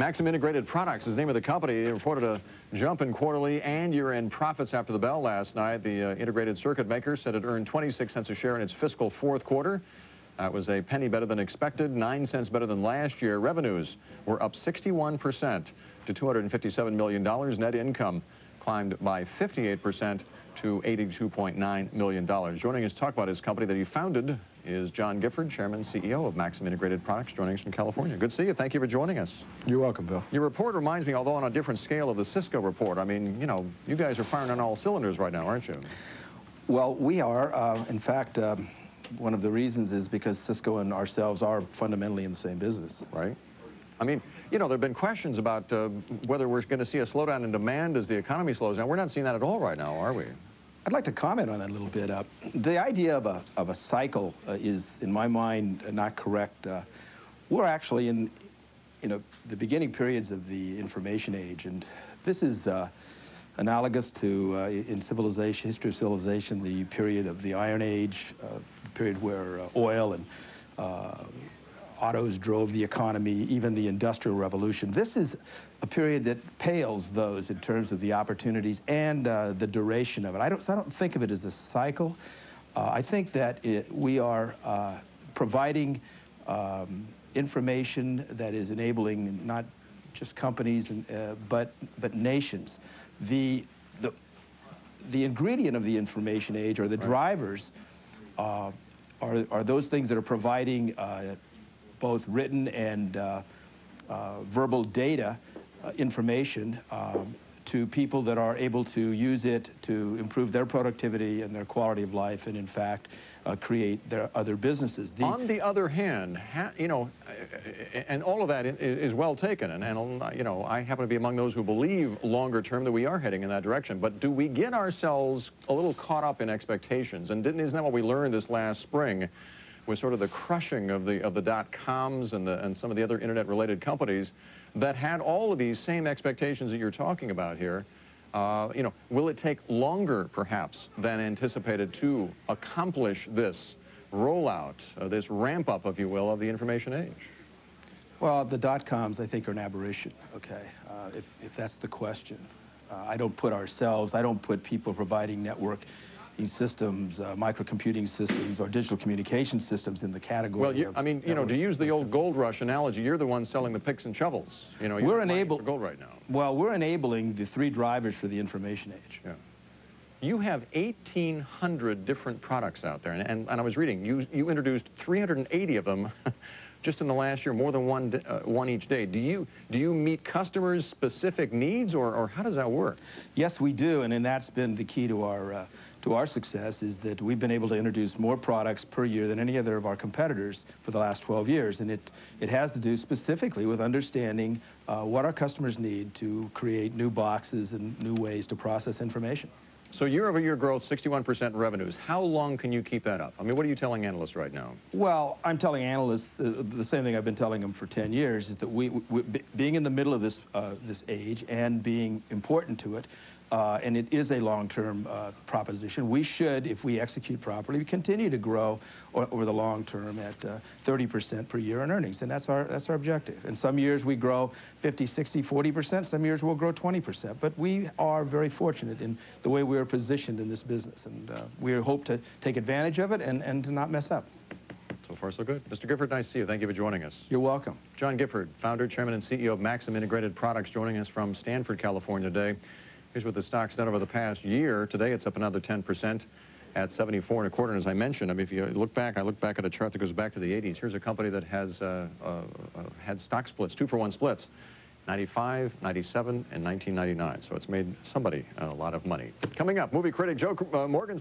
Maxim Integrated Products is the name of the company. They reported a jump in quarterly and year-end profits after the bell last night. The integrated circuit maker said it earned 26 cents a share in its fiscal fourth quarter. That was a penny better than expected, 9 cents better than last year. Revenues were up 61% to $257 million. Net income climbed by 58% to $82.9 million. Joining us to talk about his company that he founded is John Gifford, Chairman and CEO of Maxim Integrated Products, joining us from California. Good to see you. Thank you for joining us. You're welcome, Bill. Your report reminds me, although on a different scale, of the Cisco report. I mean, you know, you guys are firing on all cylinders right now, aren't you? Well, we are. In fact, one of the reasons is because Cisco and ourselves are fundamentally in the same business. Right. I mean, you know, there have been questions about whether we're going to see a slowdown in demand as the economy slows down. We're not seeing that at all right now, are we? I'd like to comment on that a little bit. The idea of a cycle is, in my mind, not correct. We're actually in the beginning periods of the information age, and this is analogous to, in civilization, history of civilization, the period of the Iron Age, the period where oil and autos drove the economy, even the Industrial Revolution. This is a period that pales those in terms of the opportunities and the duration of it. I don't think of it as a cycle. I think that we are providing information that is enabling not just companies but nations. The ingredient of the information age, or the drivers, are those things that are providing both written and verbal data information to people that are able to use it to improve their productivity and their quality of life, and in fact create their other businesses. On the other hand, you know, and all of that is well taken, and you know, I happen to be among those who believe longer term that we are heading in that direction. But do we get ourselves a little caught up in expectations? And isn't that what we learned this last spring, with sort of the crushing of the dot-coms and some of the other internet-related companies that had all of these same expectations that you're talking about here? You know, will it take longer, perhaps, than anticipated to accomplish this rollout, this ramp-up, if you will, of the information age? Well, the dot-coms, I think, are an aberration, okay, if that's the question. I don't put people providing network systems, microcomputing systems, or digital communication systems in the category. Well, I mean, you know, to use the old gold rush analogy, you're the one selling the picks and shovels. You know, you're for gold right now. Well, we're enabling the three drivers for the information age. Yeah. You have 1,800 different products out there, and I was reading, you introduced 380 of them just in the last year, more than one each day. Do you meet customers' specific needs, or how does that work? Yes, we do, and that's been the key to our success, is that we've been able to introduce more products per year than any other of our competitors for the last 12 years. And it has to do specifically with understanding what our customers need to create new boxes and new ways to process information. So year-over-year growth, 61% revenues. How long can you keep that up? I mean, what are you telling analysts right now? Well, I'm telling analysts the same thing I've been telling them for 10 years, is that being in the middle of this age and being important to it, and it is a long-term proposition, we should, if we execute properly, continue to grow over the long term at 30% per year in earnings, and that's our objective. And some years we grow 50, 60, 40%. Some years we'll grow 20%. But we are very fortunate in the way we are positioned in this business, and we hope to take advantage of it and to not mess up. So far, so good. Mr. Gifford, nice to see you. Thank you for joining us. You're welcome. John Gifford, founder, chairman, and CEO of Maxim Integrated Products, joining us from Stanford, California today. Here's what the stock's done over the past year. Today, it's up another 10% at 74.25. And as I mentioned, I mean, if you look back, I look back at a chart that goes back to the 80s. Here's a company that has had stock splits, 2-for-1 splits, 95, 97, and 1999. So it's made somebody a lot of money. Coming up, movie critic Joe Morgan.